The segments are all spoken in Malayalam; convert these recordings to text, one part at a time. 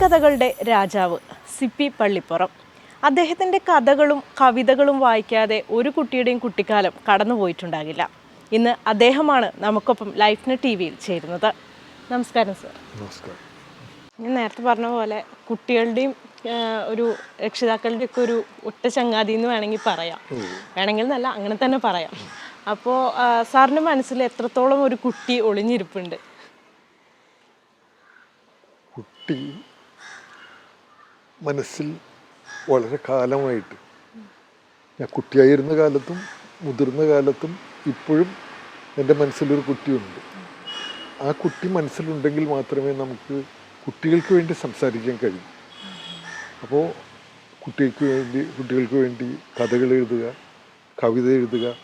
കഥകളുടെ രാജാവ് സി.പി. പള്ളിപ്പുറം. അദ്ദേഹത്തിൻ്റെ കഥകളും കവിതകളും വായിക്കാതെ ഒരു കുട്ടിയുടെയും കുട്ടിക്കാലം കടന്നുപോയിട്ടുണ്ടാകില്ല. ഇന്ന് അദ്ദേഹമാണ് നമുക്കൊപ്പം ലൈഫ് ടി വിയിൽ ചേരുന്നത്. നമസ്കാരം സർ. നമസ്കാരം. ഞാൻ നേരത്തെ പറഞ്ഞ പോലെ കുട്ടികളുടെയും ഒരു രക്ഷിതാക്കളുടെ ഒക്കെ ഒരു ഒറ്റ ചങ്ങാതി എന്ന് വേണമെങ്കിൽ പറയാം. വേണമെങ്കിൽ എന്നല്ല, അങ്ങനെ തന്നെ പറയാം. അപ്പോൾ സാറിൻ്റെ മനസ്സിൽ എത്രത്തോളം ഒരു കുട്ടി ഒളിഞ്ഞിരിപ്പുണ്ട്? കുട്ടി മനസ്സിൽ വളരെ കാലമായിട്ട്, ഞാൻ കുട്ടിയായിരുന്ന കാലത്തും മുതിർന്ന കാലത്തും ഇപ്പോഴും എൻ്റെ മനസ്സിലൊരു കുട്ടിയുണ്ട്. ആ കുട്ടി മനസ്സിലുണ്ടെങ്കിൽ മാത്രമേ നമുക്ക് കുട്ടികൾക്ക് വേണ്ടി സംസാരിക്കാൻ കഴിയൂ. അപ്പോൾ കുട്ടികൾക്ക് വേണ്ടി കഥകൾ എഴുതുക, കവിത എഴുതുക,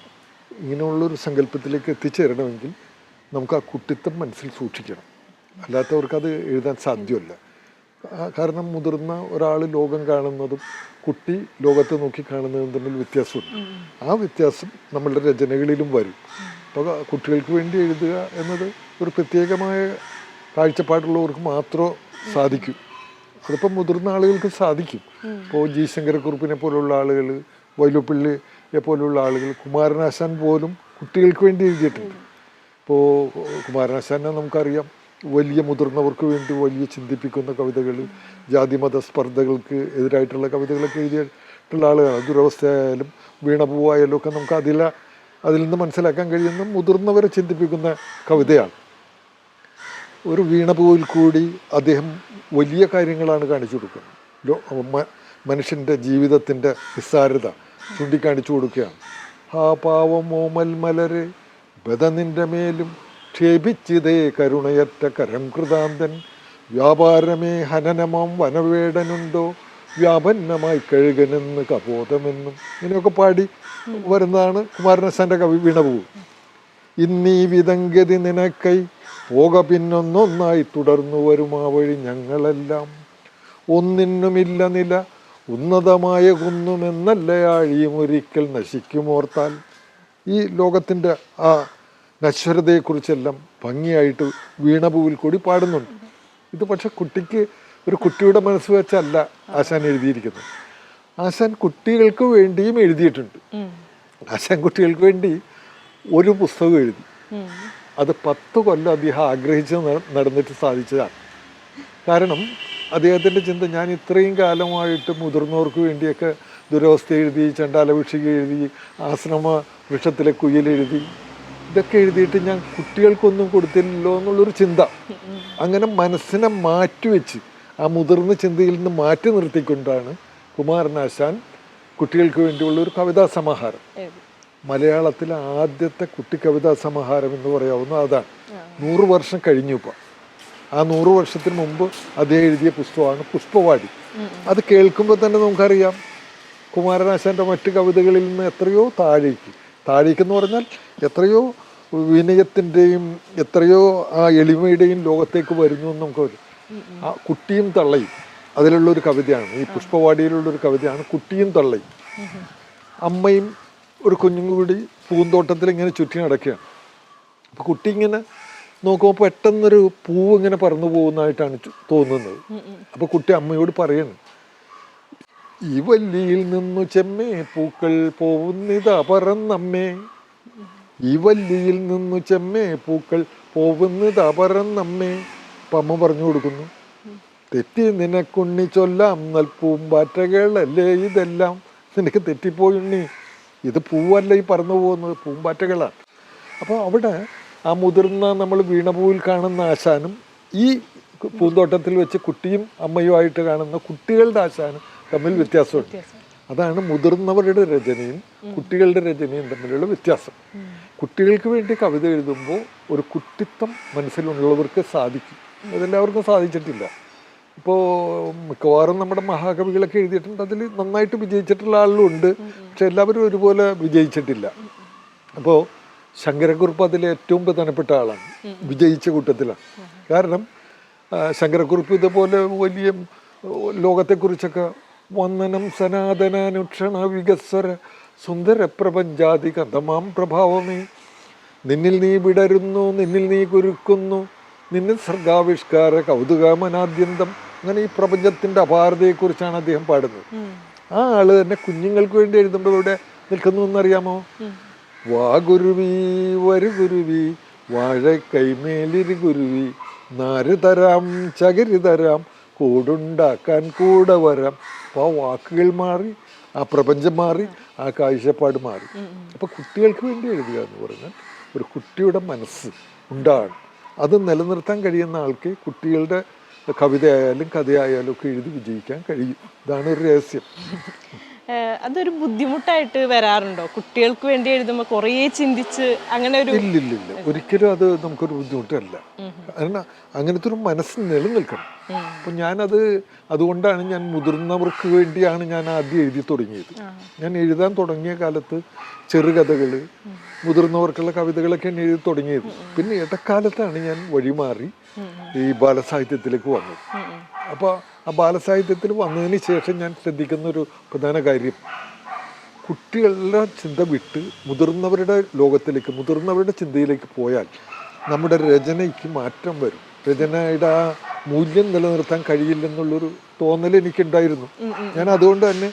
ഇങ്ങനെയുള്ളൊരു സങ്കല്പത്തിലേക്ക് എത്തിച്ചേരണമെങ്കിൽ നമുക്ക് ആ കുട്ടിത്തം മനസ്സിൽ സൂക്ഷിക്കണം. അല്ലാത്തവർക്കത് എഴുതാൻ സാധ്യമല്ല. കാരണം മുതിർന്ന ഒരാൾ ലോകം കാണുന്നതും കുട്ടി ലോകത്തെ നോക്കി കാണുന്നതും തമ്മിൽ വ്യത്യാസമുണ്ട്. ആ വ്യത്യാസം നമ്മളുടെ രചനകളിലും വരും. അപ്പോൾ കുട്ടികൾക്ക് വേണ്ടി എഴുതുക എന്നത് ഒരു പ്രത്യേകമായ കാഴ്ചപ്പാടുള്ളവർക്ക് മാത്രമേ സാധിക്കൂ. അതിപ്പം മുതിർന്ന ആളുകൾക്ക് സാധിക്കും. ഇപ്പോൾ ജി ശങ്കരക്കുറുപ്പിനെ പോലുള്ള ആളുകൾ, വൈലോപ്പിള്ളിയെ പോലുള്ള ആളുകൾ, കുമാരനാശാൻ പോലും കുട്ടികൾക്ക് വേണ്ടി എഴുതിയിട്ടുണ്ട്. ഇപ്പോൾ കുമാരനാശാനെ നമുക്കറിയാം, വലിയ മുതിർന്നവർക്ക് വേണ്ടി വലിയ ചിന്തിപ്പിക്കുന്ന കവിതകൾ, ജാതിമത സ്പർദ്ധകൾക്ക് എതിരായിട്ടുള്ള കവിതകളൊക്കെ എഴുതിയിട്ടുള്ള ആളുകളാണ്. ദുരവസ്ഥയായാലും വീണപൂവായാലും ഒക്കെ നമുക്ക് അതിൽ നിന്ന് മനസ്സിലാക്കാൻ കഴിയുന്ന മുതിർന്നവരെ ചിന്തിപ്പിക്കുന്ന കവിതയാണ്. ഒരു വീണപൂവിൽ കൂടി അദ്ദേഹം വലിയ കാര്യങ്ങളാണ് കാണിച്ചു കൊടുക്കുന്നത്. മനുഷ്യൻ്റെ ജീവിതത്തിൻ്റെ നിസ്സാരത ചൂണ്ടിക്കാണിച്ചു കൊടുക്കുകയാണ്. ആ പാവം ഓമൽ മലരെ ബദ നിന്റെ മേലും ക്ഷേപിച്ചിതേ കരുണയറ്റ കരം കൃതാന്തൻ, വ്യാപാരമേ ഹനനമാം വനവേടനുണ്ടോ, വ്യാപന്നമായി കഴുകനെന്ന് കപോതമെന്നും, ഇങ്ങനെയൊക്കെ പാടി വരുന്നതാണ് കുമാരനാശാൻ്റെ കവി വീണപൂവ്. ഇന്നീ വിധംഗതി നിനക്കൈ പോക പിന്നൊന്നൊന്നായി തുടർന്നു വരും ആ വഴി ഞങ്ങളെല്ലാം, ഒന്നിനുമില്ല നില ഉന്നതമായ കുന്നുമെന്നല്ലയാഴിയും ഒരിക്കൽ നശിക്കുമോർത്താൽ. ഈ ലോകത്തിൻ്റെ ആ നശ്വരതയെക്കുറിച്ചെല്ലാം ഭംഗിയായിട്ട് വീണപൂവിൽ കൂടി പാടുന്നുണ്ട്. ഇത് പക്ഷെ ഒരു കുട്ടിയുടെ മനസ്സ് വെച്ചല്ല ആശാൻ എഴുതിയിരിക്കുന്നത്. ആശാൻ കുട്ടികൾക്ക് വേണ്ടിയും എഴുതിയിട്ടുണ്ട്. ആശാൻ കുട്ടികൾക്ക് വേണ്ടി ഒരു പുസ്തകം എഴുതി. അത് 10 കൊല്ലം അദ്ദേഹം ആഗ്രഹിച്ച് നടന്നിട്ട് സാധിച്ചതാണ്. കാരണം അദ്ദേഹത്തിൻ്റെ ചിന്ത, ഞാൻ ഇത്രയും കാലമായിട്ട് മുതിർന്നവർക്ക് വേണ്ടിയൊക്കെ ദുരവസ്ഥ എഴുതി, ചണ്ടാലഭിഷിക എഴുതി, ആശ്രമ വൃക്ഷത്തിലെ കുയിലെഴുതി, ഇതൊക്കെ എഴുതിയിട്ട് ഞാൻ കുട്ടികൾക്കൊന്നും കൊടുത്തില്ലല്ലോ എന്നുള്ളൊരു ചിന്ത. അങ്ങനെ മനസ്സിനെ മാറ്റിവെച്ച് ആ മുതിർന്ന ചിന്തയിൽ നിന്ന് മാറ്റി നിർത്തിക്കൊണ്ടാണ് കുമാരനാശാൻ കുട്ടികൾക്ക് വേണ്ടിയുള്ള ഒരു കവിതാ സമാഹാരം, മലയാളത്തിലെ ആദ്യത്തെ കുട്ടി കവിതാ സമാഹാരം എന്ന് പറയാവുന്ന അതാണ്. 100 വർഷം കഴിഞ്ഞു. ഇപ്പോൾ ആ 100 വർഷത്തിന് മുമ്പ് അദ്ദേഹം എഴുതിയ പുസ്തകമാണ് പുഷ്പവാടി. അത് കേൾക്കുമ്പോൾ തന്നെ നമുക്കറിയാം കുമാരനാശാൻ്റെ മറ്റ് കവിതകളിൽ നിന്ന് എത്രയോ താഴേക്കെന്ന് പറഞ്ഞാൽ എത്രയോ വിനയത്തിൻ്റെയും എത്രയോ ആ എളിമയുടെയും ലോകത്തേക്ക് വരുന്നു എന്ന് നമുക്ക് വരും. ആ കുട്ടിയും തള്ളയും അതിലുള്ളൊരു കവിതയാണ്, ഈ പുഷ്പവാടിയിലുള്ളൊരു കവിതയാണ് കുട്ടിയും തള്ളയും. അമ്മയും ഒരു കുഞ്ഞും കൂടി പൂന്തോട്ടത്തിൽ ഇങ്ങനെ ചുറ്റി നടക്കുകയാണ്. അപ്പോൾ കുട്ടി ഇങ്ങനെ നോക്കുമ്പോൾ പെട്ടെന്നൊരു പൂവ് ഇങ്ങനെ പറന്നു പോകുന്നതായിട്ടാണ് തോന്നുന്നത്. അപ്പോൾ കുട്ടി അമ്മയോട് പറയണം, ഈ വല്ലിയിൽ നിന്നു ചെമ്മേ പൂക്കൾ പോവുന്നിതാ പറന്നമ്മേ, ഈ വല്ലിയിൽ നിന്നു ചെമ്മേ പൂക്കൾ പോവുന്നിതാ പറന്നമ്മേ. അപ്പം അമ്മ പറഞ്ഞു കൊടുക്കുന്നു, തെറ്റി നിനക്കുണ്ണി ചൊല്ലാം നൽപ്പൂമ്പാറ്റകളല്ലേ ഇതെല്ലാം, നിനക്ക് തെറ്റിപ്പോയുണ്ണി, ഇത് പൂവല്ല ഈ പറന്നു പോകുന്നത്, പൂമ്പാറ്റകളാണ്. അപ്പോൾ അവിടെ ആ മുതിർന്ന നമ്മൾ വീണപൂവിൽ കാണുന്ന ആശാനും ഈ പൂന്തോട്ടത്തിൽ വെച്ച് കുട്ടിയും അമ്മയുമായിട്ട് കാണുന്ന കുട്ടികളുടെ ആശാനും തമ്മിൽ വ്യത്യാസമുണ്ട്. അതാണ് മുതിർന്നവരുടെ രചനയും കുട്ടികളുടെ രചനയും തമ്മിലുള്ള വ്യത്യാസം. കുട്ടികൾക്ക് വേണ്ടി കവിത എഴുതുമ്പോൾ ഒരു കുട്ടിത്തം മനസ്സിലുള്ളവർക്ക് സാധിക്കും. അതെല്ലാവർക്കും സാധിച്ചിട്ടില്ല. ഇപ്പോൾ മിക്കവാറും നമ്മുടെ മഹാകവികളൊക്കെ എഴുതിയിട്ടുണ്ട്, അതിൽ നന്നായിട്ട് വിജയിച്ചിട്ടുള്ള ആളുകളുണ്ട്. പക്ഷെ എല്ലാവരും ഒരുപോലെ വിജയിച്ചിട്ടില്ല. അപ്പോൾ ശങ്കരക്കുറുപ്പ് അതിലെ ഏറ്റവും പ്രധാനപ്പെട്ട ആളാണ്, വിജയിച്ച കൂട്ടത്തിലാണ്. കാരണം ശങ്കരക്കുറുപ്പ് ഇതുപോലെ വലിയ ലോകത്തെക്കുറിച്ചൊക്കെ വന്ദനം സനാതനാനുക്ഷണ വികസ്വര സുന്ദര പ്രപഞ്ചാതി കഥമാം പ്രഭാവമേ, നിന്നിൽ നീ വിടരുന്നു, നിന്നിൽ നീ കുരുക്കുന്നു, നിന്നിൽ സർഗാവിഷ്കാര കൗതുകമനാദ്യന്തം അങ്ങനെ ഈ പ്രപഞ്ചത്തിൻ്റെ അപാരതയെക്കുറിച്ചാണ് അദ്ദേഹം പാടുന്നത്. ആ ആള് തന്നെ കുഞ്ഞുങ്ങൾക്ക് വേണ്ടി എഴുതുമ്പോൾ ഇവിടെ നിൽക്കുന്നു എന്നറിയാമോ? വാ ഗുരുവി വരു ഗുരുവി വാഴ കൈമേലിരി ഗുരുവി നാര് തരാം ചകിരി തരാം കൂടുണ്ടാക്കാൻ കൂടെ വരാം. അപ്പോൾ ആ വാക്കുകൾ മാറി, ആ പ്രപഞ്ചം മാറി, ആ കാഴ്ചപ്പാട് മാറി. അപ്പോൾ കുട്ടികൾക്ക് വേണ്ടി എഴുതുക എന്ന് പറഞ്ഞാൽ ഒരു കുട്ടിയുടെ മനസ്സ് ഉണ്ടാകണം. അത് നിലനിർത്താൻ കഴിയുന്ന ആൾക്ക് കുട്ടികളുടെ കവിതയായാലും കഥയായാലും ഒക്കെ എഴുതി വിജയിക്കാൻ കഴിയും. ഇതാണ് ഒരു രഹസ്യം. അതൊരു ബുദ്ധിമുട്ടായിട്ട് വരാറുണ്ടോ? കുട്ടികൾക്ക് വേണ്ടി എഴുതുമ്പോൾ കുറേ ചിന്തിച്ച് അങ്ങനെ ഒരു ഇല്ലില്ല, ഒരിക്കലും അത് നമുക്കൊരു ബുദ്ധിമുട്ടല്ല. കാരണം അങ്ങനത്തെ ഒരു മനസ്സ് നിലനിൽക്കണം. അപ്പം അതുകൊണ്ടാണ് ഞാൻ മുതിർന്നവർക്ക് വേണ്ടിയാണ് ഞാൻ ആദ്യം എഴുതി തുടങ്ങിയത്. ഞാൻ എഴുതാൻ തുടങ്ങിയ കാലത്ത് ചെറുകഥകൾ, മുതിർന്നവർക്കുള്ള കവിതകളൊക്കെയാണ് എഴുതി തുടങ്ങിയത്. പിന്നെ ഇടക്കാലത്താണ് ഞാൻ വഴിമാറി ഈ ബാലസാഹിത്യത്തിലേക്ക് വന്നത്. അപ്പോൾ ആ ബാലസാഹിത്യത്തിൽ വന്നതിന് ശേഷം ഞാൻ ശ്രദ്ധിക്കുന്ന ഒരു പ്രധാന കാര്യം, കുട്ടികളുടെ ചിന്ത വിട്ട് മുതിർന്നവരുടെ ലോകത്തിലേക്ക്, മുതിർന്നവരുടെ ചിന്തയിലേക്ക് പോയാൽ നമ്മുടെ രചനയ്ക്ക് മാറ്റം വരും. രചനയുടെ ആ മൂല്യം നിലനിർത്താൻ കഴിയില്ലെന്നുള്ളൊരു തോന്നൽ എനിക്കുണ്ടായിരുന്നു. ഞാൻ അതുകൊണ്ട് തന്നെ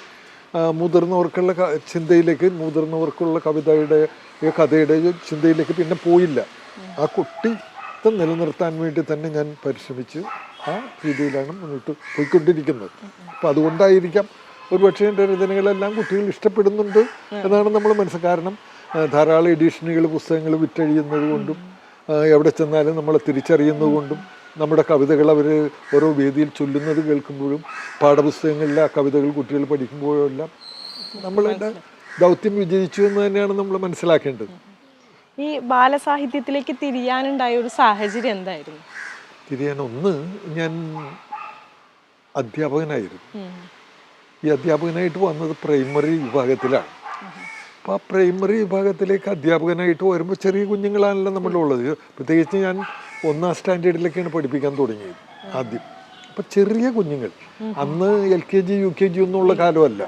മുതിർന്നവർക്കുള്ള ചിന്തയിലേക്ക്, മുതിർന്നവർക്കുള്ള കഥയുടെ ചിന്തയിലേക്ക് പിന്നെ പോയില്ല. ആ കുട്ടിത്വം നിലനിർത്താൻ വേണ്ടി തന്നെ ഞാൻ പരിശ്രമിച്ച് ആ രീതിയിലാണ് മുന്നോട്ട് പോയിക്കൊണ്ടിരിക്കുന്നത്. അപ്പം അതുകൊണ്ടായിരിക്കാം ഒരുപക്ഷെ എൻ്റെ രചനകളെല്ലാം കുട്ടികൾ ഇഷ്ടപ്പെടുന്നുണ്ട് എന്നാണ് നമ്മൾ കാരണം ധാരാളം എഡിഷനുകൾ, പുസ്തകങ്ങൾ വിറ്റഴിയുന്നത് കൊണ്ടും എവിടെ ചെന്നാലും നമ്മളെ തിരിച്ചറിയുന്നത് കൊണ്ടും നമ്മുടെ കവിതകൾ അവർ ഓരോ വേദിയിൽ ചൊല്ലുന്നത് കേൾക്കുമ്പോഴും പാഠപുസ്തകങ്ങളിലെ ആ കവിതകൾ കുട്ടികൾ പഠിക്കുമ്പോഴും എല്ലാം നമ്മളുടെ ദൗത്യം വിജയിച്ചു എന്ന് തന്നെയാണ് നമ്മൾ മനസ്സിലാക്കേണ്ടത്. ഈ ബാലസാഹിത്യത്തിലേക്ക് തിരിയാനുണ്ടായ ഒരു സാഹചര്യം എന്തായിരുന്നു? ഒന്ന്, ഞാൻ അധ്യാപകനായിരുന്നു. ഈ അധ്യാപകനായിട്ട് വന്നത് പ്രൈമറി വിഭാഗത്തിലാണ്. അപ്പോൾ ആ പ്രൈമറി വിഭാഗത്തിലേക്ക് അധ്യാപകനായിട്ട് വരുമ്പോൾ ചെറിയ കുഞ്ഞുങ്ങളാണല്ലോ നമ്മളുള്ളത്. പ്രത്യേകിച്ച് ഞാൻ 1ാം സ്റ്റാൻഡേർഡിലേക്കാണ് പഠിപ്പിക്കാൻ തുടങ്ങിയത് ആദ്യം. അപ്പം ചെറിയ കുഞ്ഞുങ്ങൾ, അന്ന് LKG UKG ഒന്നുമുള്ള കാലമല്ല.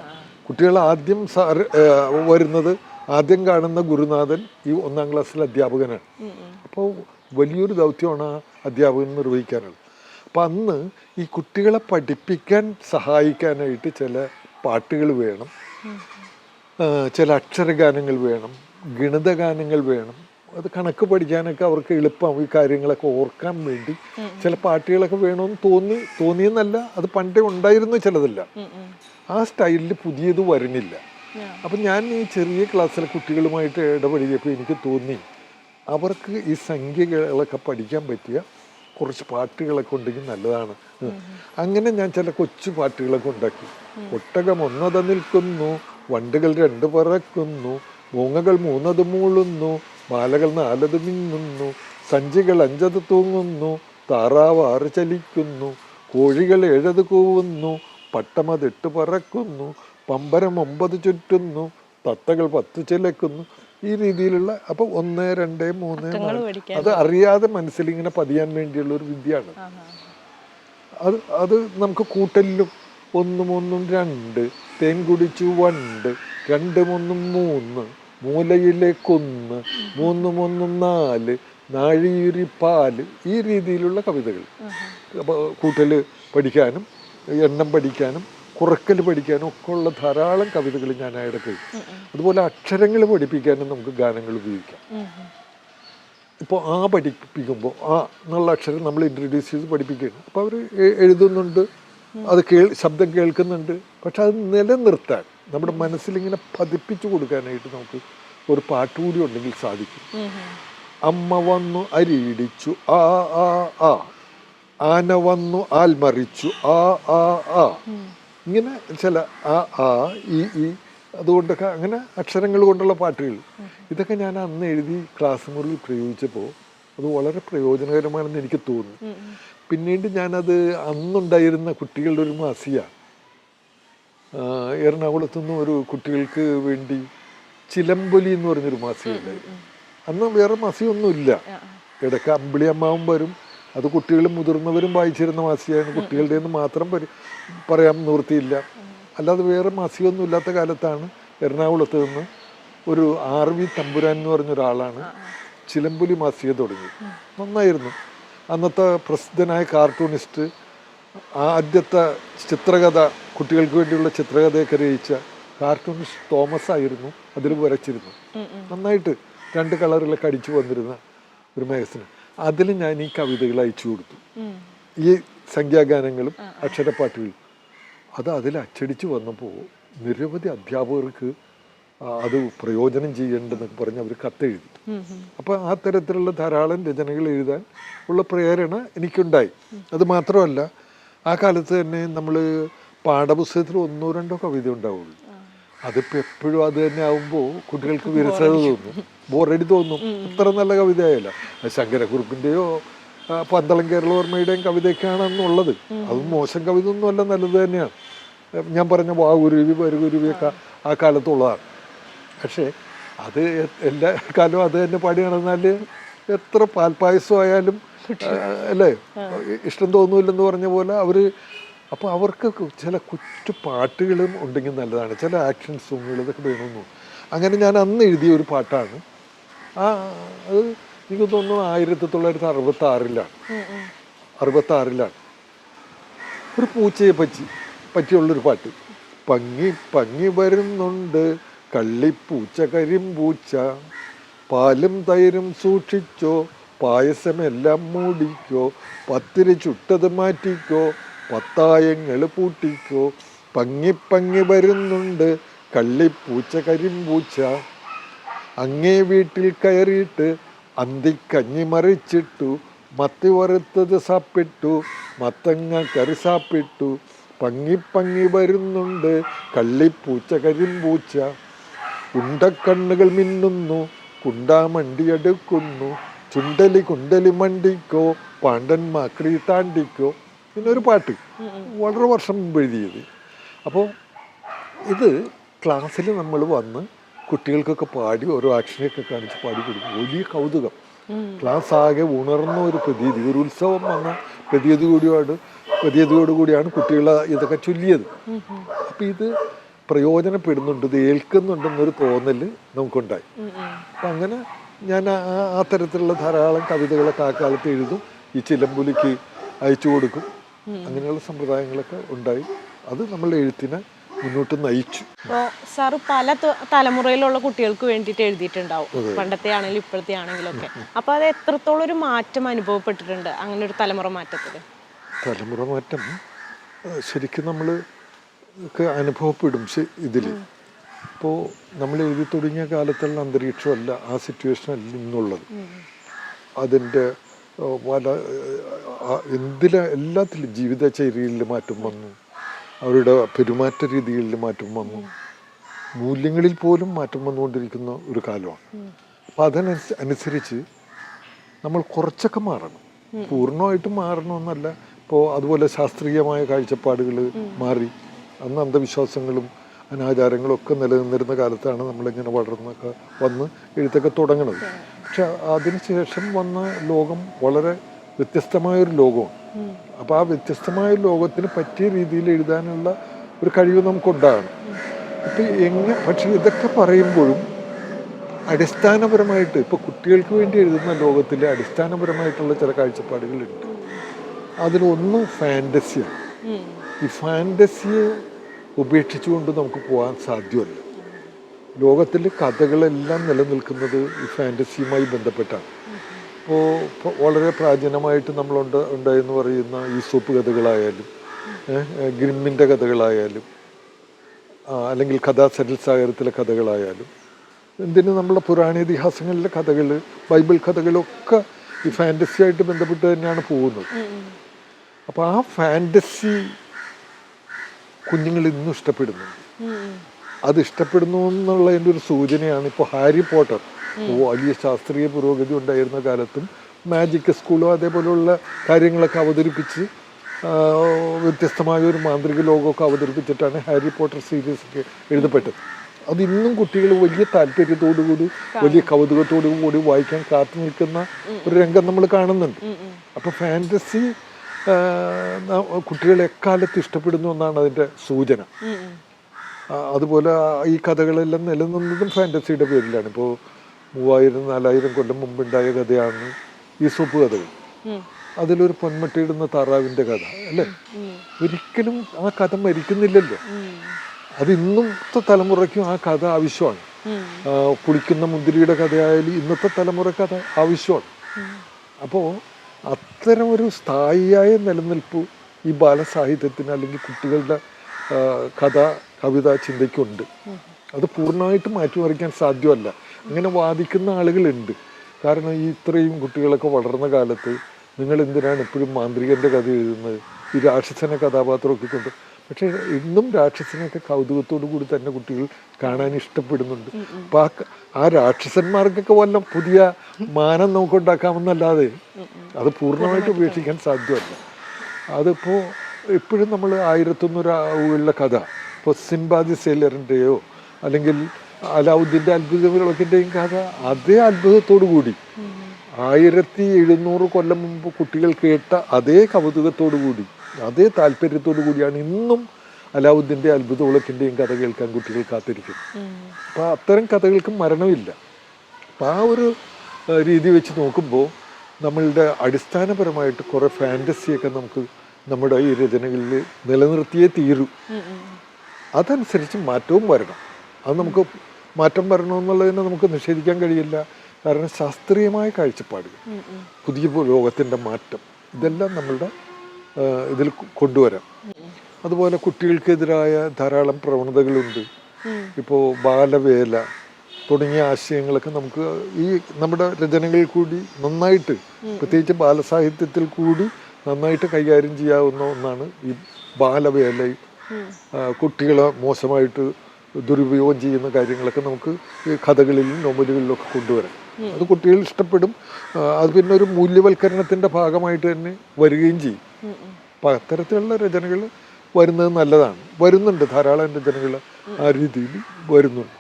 കുട്ടികൾ ആദ്യം വരുന്നത്, ആദ്യം കാണുന്ന ഗുരുനാഥൻ ഈ 1ാം ക്ലാസ്സിലെ അധ്യാപകനാണ്. അപ്പോൾ വലിയൊരു ദൗത്യമാണ് ആ അധ്യാപകൻ നിർവഹിക്കാനുള്ളത്. അപ്പം അന്ന് ഈ കുട്ടികളെ പഠിപ്പിക്കാൻ സഹായിക്കാനായിട്ട് ചില പാട്ടുകൾ വേണം, ചില അക്ഷരഗാനങ്ങൾ വേണം, ഗണിതഗാനങ്ങൾ വേണം. അത് കണക്ക് പഠിക്കാനൊക്കെ അവർക്ക് എളുപ്പം ഈ കാര്യങ്ങളൊക്കെ ഓർക്കാൻ വേണ്ടി ചില പാട്ടുകളൊക്കെ വേണമെന്ന് തോന്നിയെന്നല്ല, അത് പണ്ടേ ഉണ്ടായിരുന്നു ചിലതല്ല. ആ സ്റ്റൈലിൽ പുതിയത് വരണില്ല. അപ്പം ഞാൻ ഈ ചെറിയ ക്ലാസ്സിലെ കുട്ടികളുമായിട്ട് ഇടപഴകിയപ്പോൾ എനിക്ക് തോന്നി അവർക്ക് ഈ സംഖ്യകളൊക്കെ പഠിക്കാൻ പറ്റിയ കുറച്ച് പാട്ടുകളൊക്കെ ഉണ്ടെങ്കിൽ നല്ലതാണ്. അങ്ങനെ ഞാൻ ചില കൊച്ചു പാട്ടുകളൊക്കെ ഉണ്ടാക്കി. ഒട്ടകം ഒന്നത നിൽക്കുന്നു, വണ്ടുകൾ 2 പറക്കുന്നു, മൂങ്ങകൾ 3 മൂളുന്നു, മാലകൾ 4 മിന്നുന്നു, സഞ്ചികൾ 5 തൂങ്ങുന്നു, താറാവ് 6 ചലിക്കുന്നു, കോഴികൾ 7 കൂവുന്നു, പട്ടമത് 8 പറക്കുന്നു, പമ്പരം 9 ചുറ്റുന്നു, തത്തകൾ 10 ചിലക്കുന്നു. ഈ രീതിയിലുള്ള അപ്പോൾ 1 2 3 4 അത് അറിയാതെ മനസ്സിലിങ്ങനെ പതിയാൻ വേണ്ടിയുള്ള ഒരു വിദ്യയാണ്. അത് നമുക്ക് കൂട്ടലിലും 1 3 2, തേൻ കുടിച്ചു വണ്ട്, 2 3 3, മൂലയിലെ കുന്ന്, 3 3 4, നാഴിയുരി പാല്, ഈ രീതിയിലുള്ള കവിതകൾ. അപ്പോൾ കൂട്ടൽ പഠിക്കാനും എണ്ണം പഠിക്കാനും കുറക്കൽ പഠിക്കാനും ഒക്കെ ഉള്ള ധാരാളം കവിതകൾ ഞാൻ ഇടയ്ക്ക്. അതുപോലെ അക്ഷരങ്ങൾ പഠിപ്പിക്കാനും നമുക്ക് ഗാനങ്ങൾ ഉപയോഗിക്കാം. ഇപ്പോൾ പഠിപ്പിക്കുമ്പോൾ എന്നുള്ള അക്ഷരം നമ്മൾ ഇൻട്രൊഡ്യൂസ് ചെയ്ത് പഠിപ്പിക്കുകയാണ്. അപ്പോൾ അവർ എഴുതുന്നുണ്ട്, അത് ശബ്ദം കേൾക്കുന്നുണ്ട്. പക്ഷെ അത് നിലനിർത്താൻ നമ്മുടെ മനസ്സിലിങ്ങനെ പതിപ്പിച്ചു കൊടുക്കാനായിട്ട് നമുക്ക് ഒരു പാട്ടുകൂടി ഉണ്ടെങ്കിൽ സാധിക്കും. അമ്മ വന്നു അരിയിടിച്ചു ആ ആ ആ, ആന വന്നു ആൽമറിച്ചു ആ ആ ആ, ഇങ്ങനെ ചില ഈ അതുകൊണ്ടൊക്കെ അങ്ങനെ അക്ഷരങ്ങൾ കൊണ്ടുള്ള പാട്ടുകൾ. ഇതൊക്കെ ഞാൻ അന്ന് എഴുതി ക്ലാസ് മുറിയിൽ പ്രയോഗിച്ചപ്പോൾ അത് വളരെ പ്രയോജനകരമാണെന്ന് എനിക്ക് തോന്നി. പിന്നീട് ഞാനത് അന്നുണ്ടായിരുന്ന കുട്ടികളുടെ ഒരു മാസിക, എറണാകുളത്തുനിന്ന് ഒരു കുട്ടികൾക്ക് വേണ്ടി ചിലമ്പൊലി എന്ന് പറഞ്ഞൊരു മാസിക ഉണ്ടായിരുന്നു. അന്ന് വേറെ മാസികയൊന്നുമില്ല. ഇടയ്ക്ക് അമ്പിളി അമ്മാവും വരും. അത് കുട്ടികളും മുതിർന്നവരും വായിച്ചിരുന്ന മാസികയാണ്. കുട്ടികളുടെ നിന്ന് മാത്രം പറയാൻ നിവൃത്തിയില്ല. അല്ലാതെ വേറെ മാസികയൊന്നും ഇല്ലാത്ത കാലത്താണ് എറണാകുളത്ത് നിന്ന് ഒരു RV തമ്പുരാൻ എന്ന് പറഞ്ഞൊരാളാണ് ചിലമ്പൊലി മാസിക തുടങ്ങി. നന്നായിരുന്നു. അന്നത്തെ പ്രസിദ്ധനായ കാർട്ടൂണിസ്റ്റ് ആദ്യത്തെ ചിത്രകഥ, കുട്ടികൾക്ക് വേണ്ടിയുള്ള ചിത്രകഥയൊക്കെ രചിച്ച കാർട്ടൂണിസ്റ്റ് തോമസ് ആയിരുന്നു അതിൽ വരച്ചിരുന്നു. നന്നായിട്ട് 2 കളറിലൊക്കെ അടിച്ചു വന്നിരുന്ന ഒരു മാഗസിൻ. അതിൽ ഞാൻ ഈ കവിതകൾ അയച്ചു കൊടുത്തു, ഈ സംഖ്യാഗാനങ്ങളും അക്ഷരപ്പാട്ടുകളും. അതിൽ അച്ചടിച്ച് വന്നപ്പോൾ നിരവധി അധ്യാപകർക്ക് അത് പ്രയോജനം ചെയ്യേണ്ടെന്നൊക്കെ പറഞ്ഞ് അവർ കത്തെഴുതി. അപ്പോൾ ആ തരത്തിലുള്ള ധാരാളം രചനകൾ എഴുതാൻ ഉള്ള പ്രേരണ എനിക്കുണ്ടായി. അത് മാത്രമല്ല, ആ കാലത്ത് തന്നെ നമ്മൾ പാഠപുസ്തകത്തിൽ 1-2 കവിത ഉണ്ടാവുള്ളൂ. അതിപ്പോൾ എപ്പോഴും അത് തന്നെ ആകുമ്പോൾ കുട്ടികൾക്ക് വിരസത തോന്നും, ബോറടി തോന്നും. അത്ര നല്ല കവിതയായല്ല. ശങ്കരക്കുറുപ്പിൻ്റെയോ പന്തളം കേരളവർമ്മയുടെയും കവിതയൊക്കെയാണെന്നുള്ളത്. അതും മോശം കവിത ഒന്നുമല്ല, നല്ലത് തന്നെയാണ്. ഞാൻ പറഞ്ഞ വാഗുരുവി വരുകുരുവിയൊക്കെ ആ കാലത്തുള്ളതാണ്. പക്ഷേ അത് എല്ലാ കാലവും അത് തന്നെ പാടി നടന്നാൽ എത്ര പാൽപ്പായസമായാലും അല്ലേ ഇഷ്ടം തോന്നൂല്ലെന്ന് പറഞ്ഞ പോലെ അവർ. അപ്പോൾ അവർക്ക് ചില കുറ്റു പാട്ടുകളും ഉണ്ടെങ്കിൽ നല്ലതാണ്, ചില ആക്ഷൻ സോങ്ങുകൾ, ഇതൊക്കെ വേണമെന്നു. അങ്ങനെ ഞാൻ അന്ന് എഴുതിയ ഒരു പാട്ടാണ്. അത് എനിക്ക് തോന്നുന്നു 1966-ലാണ് ഒരു പൂച്ചയെ പറ്റിയുള്ളൊരു പാട്ട്. പങ്ങി വരുന്നുണ്ട് കള്ളിപ്പൂച്ച കരിമ്പൂച്ച, പാലും തൈരും സൂക്ഷിച്ചോ, പായസമെല്ലാം മൂടിക്കോ, പത്തിരി ചുട്ടത് മാറ്റിക്കോ, പത്തായങ്ങൾ പൂട്ടിക്കോ, പങ്ങി വരുന്നുണ്ട് കള്ളിപ്പൂച്ച കരിമ്പൂച്ച, അങ്ങേ വീട്ടിൽ കയറിയിട്ട് അന്തിക്കഞ്ഞി മറിച്ചിട്ടു, മത്തി വറുത്തത് സാപ്പിട്ടു, മത്തങ്ങ കറി സാപ്പിട്ടു, പങ്ങി വരുന്നുണ്ട് കള്ളിപ്പൂച്ച കരിമ്പൂച്ച, ഉണ്ടക്കണ്ണുകൾ മിന്നുന്നു കുണ്ടാമണ്ടിയെടുക്കുന്നു, കുണ്ടലി മണ്ടിക്കോ, പാണ്ഡൻ മാക്രി താണ്ടിക്കോ. പിന്നൊരു പാട്ട് വളരെ വർഷം മുമ്പ് എഴുതിയത്. അപ്പോൾ ഇത് ക്ലാസ്സിൽ നമ്മൾ വന്ന് കുട്ടികൾക്കൊക്കെ പാടി ഓരോ ആക്ഷനെയൊക്കെ കാണിച്ച് പാടി കൊടുക്കും. വലിയ കൗതുകം. ക്ലാസ് ആകെ ഉണർന്ന ഒരു പ്രതീതി, ഒരു ഉത്സവം വന്ന പ്രതീതിയോടുകൂടിയാണ് കുട്ടികൾ ഇതൊക്കെ ചൊല്ലിയത്. അപ്പം ഇത് പ്രയോജനപ്പെടുന്നുണ്ട്, ഇത് ഏൽക്കുന്നുണ്ടെന്നൊരു തോന്നൽ നമുക്കുണ്ടായി. അപ്പം അങ്ങനെ ഞാൻ ആ തരത്തിലുള്ള ധാരാളം കവിതകളൊക്കെ ആ കാലത്ത് എഴുതും, ഈ ചിലമ്പുലിക്ക് അയച്ചു കൊടുക്കും. അങ്ങനെയുള്ള സമ്പ്രദായങ്ങളൊക്കെ ഉണ്ടായി. അത് നമ്മളുടെ എഴുത്തിനെ മുന്നോട്ട് നയിച്ചു. അപ്പോൾ സാറ് പല തലമുറയിലുള്ള കുട്ടികൾക്ക് വേണ്ടിയിട്ട് എഴുതിയിട്ടുണ്ടാവും, പണ്ടത്തെ ആണെങ്കിലും ഇപ്പോഴത്തെ ആണെങ്കിലും ഒക്കെ. അപ്പോൾ അത് എത്രത്തോളം ഒരു മാറ്റം അനുഭവപ്പെട്ടിട്ടുണ്ട് അങ്ങനെ ഒരു തലമുറ മാറ്റത്തിൽ? തലമുറ മാറ്റം ശരിക്കും നമ്മൾ അനുഭവപ്പെടും ഇതിൽ. ഇപ്പോൾ നമ്മൾ എഴുതി തുടങ്ങിയ കാലത്തുള്ള അന്തരീക്ഷമല്ല, ആ സിറ്റുവേഷനല്ല ഇന്നുള്ളത്. അതിൻ്റെ എല്ലാത്തിലും ജീവിതചര്യയിൽ മാറ്റം വന്നു, അവരുടെ പെരുമാറ്റ രീതികളിൽ മാറ്റം വന്നു, മൂല്യങ്ങളിൽ പോലും മാറ്റം വന്നുകൊണ്ടിരിക്കുന്ന ഒരു കാലമാണ്. അപ്പം അതിനനുസരിച്ച് നമ്മൾ കുറച്ചൊക്കെ മാറണം, പൂർണ്ണമായിട്ടും മാറണമെന്നല്ല. ഇപ്പോൾ അതുപോലെ ശാസ്ത്രീയമായ കാഴ്ചപ്പാടുകൾ മാറി. അന്ന് അന്ധവിശ്വാസങ്ങളും അനാചാരങ്ങളും ഒക്കെ നിലനിന്നിരുന്ന കാലത്താണ് നമ്മളിങ്ങനെ വളർന്നൊക്കെ വന്ന് എഴുത്തൊക്കെ തുടങ്ങുന്നത്. പക്ഷെ അതിനുശേഷം വന്ന ലോകം വളരെ വ്യത്യസ്തമായൊരു ലോകമാണ്. അപ്പോൾ ആ വ്യത്യസ്തമായ ലോകത്തിന് പറ്റിയ രീതിയിൽ എഴുതാനുള്ള ഒരു കഴിവ് നമുക്കുണ്ടാകണം. പക്ഷെ ഇതൊക്കെ പറയുമ്പോഴും അടിസ്ഥാനപരമായിട്ട് ഇപ്പോൾ കുട്ടികൾക്ക് വേണ്ടി എഴുതുന്ന ലോകത്തിൽ അടിസ്ഥാനപരമായിട്ടുള്ള ചില കാഴ്ചപ്പാടുകളുണ്ട്. അതിലൊന്ന് ഫാൻറ്റസിയാണ്. ഈ ഫാൻറ്റസിയെ ഉപേക്ഷിച്ചുകൊണ്ട് നമുക്ക് പോകാൻ സാധ്യമല്ല. ലോകത്തിൽ കഥകളെല്ലാം നിലനിൽക്കുന്നത് ഈ ഫാൻറ്റസിയുമായി ബന്ധപ്പെട്ടാണ്. ഇപ്പോൾ വളരെ പ്രാചീനമായിട്ട് ഉണ്ടായെന്ന് പറയുന്ന ഈസോപ്പ് കഥകളായാലും ഗ്രിമ്മിൻ്റെ കഥകളായാലും അല്ലെങ്കിൽ കഥാസരിത്സാഗരത്തിലെ കഥകളായാലും എന്തിന് നമ്മളെ പുരാണേതിഹാസങ്ങളിലെ കഥകൾ, ബൈബിൾ കഥകളൊക്കെ ഈ ഫാൻറ്റസിയായിട്ട് ബന്ധപ്പെട്ട് തന്നെയാണ് പോകുന്നത്. അപ്പോൾ ആ ഫാൻറ്റസി കുഞ്ഞുങ്ങൾ ഇന്നും ഇഷ്ടപ്പെടുന്നുണ്ട്. അത് ഇഷ്ടപ്പെടുന്നു എന്നുള്ളതിൻ്റെ ഒരു സൂചനയാണ് ഇപ്പോൾ ഹാരി പോട്ടർ. വലിയ ശാസ്ത്രീയ പുരോഗതി ഉണ്ടായിരുന്ന കാലത്തും മാജിക് സ്കൂളോ അതേപോലെയുള്ള കാര്യങ്ങളൊക്കെ അവതരിപ്പിച്ച് വ്യത്യസ്തമായ ഒരു മാന്ത്രിക ലോകമൊക്കെ അവതരിപ്പിച്ചിട്ടാണ് ഹാരി പോട്ടർ സീരീസ് ഒക്കെ എഴുതപ്പെട്ടത്. അത് ഇന്നും കുട്ടികൾ വലിയ താല്പര്യത്തോടുകൂടി വലിയ കൗതുകത്തോടു കൂടി വായിക്കാൻ കാത്തു നിൽക്കുന്ന ഒരു രംഗം നമ്മൾ കാണുന്നുണ്ട്. അപ്പോൾ ഫാൻറ്റസി കുട്ടികൾ എക്കാലത്ത് ഇഷ്ടപ്പെടുന്നു എന്നാണ് അതിൻ്റെ സൂചന. അതുപോലെ ഈ കഥകളെല്ലാം നിലനിന്നതും ഫാൻറ്റസിയുടെ പേരിലാണ്. ഇപ്പോൾ 3000-4000 കൊല്ലം മുമ്പുണ്ടായ കഥയാണ് ഈസോപ്പ് കഥകൾ. അതിലൊരു പൊന്മട്ടയിടുന്ന താറാവിൻ്റെ കഥ അല്ലേ? ഒരിക്കലും ആ കഥ മരിക്കുന്നില്ലല്ലോ. അത് ഇന്നത്തെ തലമുറയ്ക്കും ആ കഥ ആവശ്യമാണ്. പുളിക്കുന്ന മുന്തിരിയുടെ കഥയായാലും ഇന്നത്തെ തലമുറയ്ക്ക് അത് ആവശ്യമാണ്. അപ്പോൾ അത്തരം ഒരു സ്ഥായിയായ നിലനിൽപ്പ് ഈ ബാലസാഹിത്യത്തിന് അല്ലെങ്കിൽ കുട്ടികളുടെ കഥ കവിത ചിന്തയ്ക്കുണ്ട്. അത് പൂർണ്ണമായിട്ട് മാറ്റിമറിക്കാൻ സാധ്യമല്ല. അങ്ങനെ വാദിക്കുന്ന ആളുകളുണ്ട്. കാരണം ഈ ഇത്രയും കുട്ടികളൊക്കെ വളർന്ന കാലത്ത് നിങ്ങൾ എന്തിനാണ് എപ്പോഴും മാന്ത്രികൻ്റെ കഥ എഴുതുന്നത്, ഈ രാക്ഷസനെ കഥാപാത്രമൊക്കെ കൊണ്ട്. പക്ഷേ ഇന്നും രാക്ഷസനെയൊക്കെ കൗതുകത്തോടു കൂടി തന്നെ കുട്ടികൾ കാണാൻ ഇഷ്ടപ്പെടുന്നുണ്ട്. അപ്പം ആ രാക്ഷസന്മാർക്കൊക്കെ വല്ല പുതിയ മാനം നമുക്കുണ്ടാക്കാമെന്നല്ലാതെ അത് പൂർണ്ണമായിട്ട് ഉപേക്ഷിക്കാൻ സാധ്യമല്ല. അതിപ്പോൾ എപ്പോഴും നമ്മൾ 1001 കഥ, ഇപ്പോൾ സിംബാദി സെയിലറിൻ്റെയോ അല്ലെങ്കിൽ അലാവുദ്ദീൻ്റെ അത്ഭുത വിളക്കിൻ്റെയും കഥ അതേ അത്ഭുതത്തോടു കൂടി 1700 കൊല്ലം മുമ്പ് കുട്ടികൾ കേട്ട അതേ കൗതുകത്തോടു കൂടി അതേ താല്പര്യത്തോടു കൂടിയാണ് ഇന്നും അലാവുദ്ദീൻ്റെ അത്ഭുത വിളക്കിൻ്റെയും കഥ കേൾക്കാൻ കുട്ടികൾ കാത്തിരിക്കുന്നു. അപ്പോൾ അത്തരം കഥകൾക്ക് മരണമില്ല. അപ്പം ആ ഒരു രീതി വെച്ച് നോക്കുമ്പോൾ നമ്മളുടെ അടിസ്ഥാനപരമായിട്ട് കുറേ ഫാൻറ്റസിയൊക്കെ നമുക്ക് നമ്മുടെ ഈ രചനകളിൽ നിലനിർത്തിയേ തീരൂ. അതനുസരിച്ച് മാറ്റവും വരണം. അത് നമുക്ക് മാറ്റം വരണമെന്നുള്ളതിനെ നമുക്ക് നിഷേധിക്കാൻ കഴിയില്ല. കാരണം ശാസ്ത്രീയമായ കാഴ്ചപ്പാടുകൾ, പുതിയ ലോകത്തിൻ്റെ മാറ്റം, ഇതെല്ലാം നമ്മളുടെ ഇതിൽ കൊണ്ടുവരാം. അതുപോലെ കുട്ടികൾക്കെതിരായ ധാരാളം പ്രവണതകളുണ്ട്. ഇപ്പോൾ ബാലവേല തുടങ്ങിയ ആശയങ്ങളൊക്കെ നമുക്ക് ഈ നമ്മുടെ രചനകളിൽ കൂടി നന്നായിട്ട്, പ്രത്യേകിച്ച് ബാലസാഹിത്യത്തിൽ കൂടി നന്നായിട്ട് കൈകാര്യം ചെയ്യാവുന്ന ഒന്നാണ് ഈ ബാലവേലയും കുട്ടികളെ മോശമായിട്ട് ദുരുപയോഗം ചെയ്യുന്ന കാര്യങ്ങളൊക്കെ നമുക്ക് ഈ കഥകളിലും നോവലുകളിലും ഒക്കെ കൊണ്ടുവരാം. അത് കുട്ടികൾ ഇഷ്ടപ്പെടും. അത് പിന്നെ ഒരു മൂല്യവൽക്കരണത്തിൻ്റെ ഭാഗമായിട്ട് തന്നെ വരികയും ചെയ്യും. അപ്പം അത്തരത്തിലുള്ള രചനകൾ വരുന്നത് നല്ലതാണ്. വരുന്നുണ്ട്, ധാരാളം രചനകൾ ആ രീതിയിൽ വരുന്നുണ്ട്.